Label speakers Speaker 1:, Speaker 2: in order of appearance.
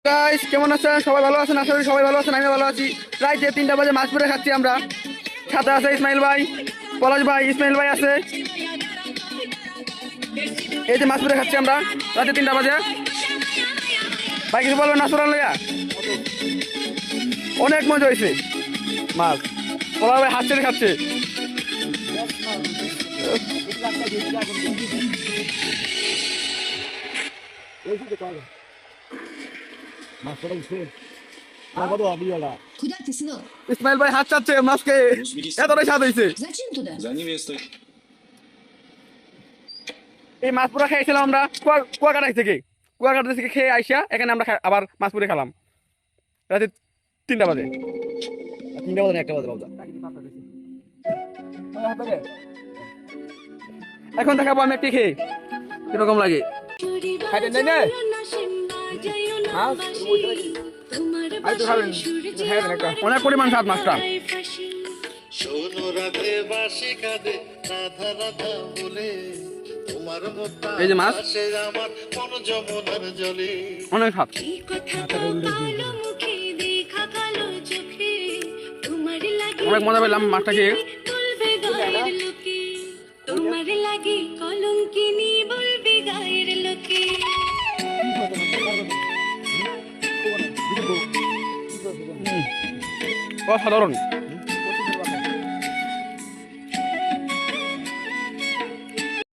Speaker 1: Guys কেমন আছেন? সবাই ভালো আছেন? আশা করি সবাই ভালো আছেন, আমি ভালো আছি। রাত 3টা বাজে মাছ পুরে খাচ্ছি আমরা। সাথে আছে ইসমাইল ভাই, পলাশ ভাই, ইসমাইল ভাই আছে। এই যে মাছ পুরে খাচ্ছি আমরা রাতে 3টা বাজে। ভাই কিছু বলবেন না সুরান লইয়া? অনেক মজা হয়েছে মাছ। পলাশ ভাই হাসছে খাচ্ছে।
Speaker 2: Куда ты, сынок?
Speaker 1: ইসমাইল ভাই হাত চাচ্ছে মাছকে, এতটাই স্বাদ হয়েছে।
Speaker 2: Зачем туда?
Speaker 3: За невестой.
Speaker 1: এই মাছ পুরা খেয়েছিলাম আমরা কুয়াকাটা থেকে। কুয়াকাটা থেকে খেয়ে আইসা এখানে আমরা আবার মাছ পুরে খেলাম রাতে 3টা বাজে। 3টা বাজে না, 1টা বাজে বাবুদা। এখন দেখাবো আমি একটি খেয়ে কিরকম লাগে। খাইতেন তাই না? অনেক পরিমাণ স্বাদ মাছটা। এই যে মাছ অনেক স্বাদ, অনেক মজা পেলাম মাছটা খেয়ে।
Speaker 4: তোমার লাগে কলঙ্কিনী বলবি গায়ের লোকে।
Speaker 1: অসাধারণ।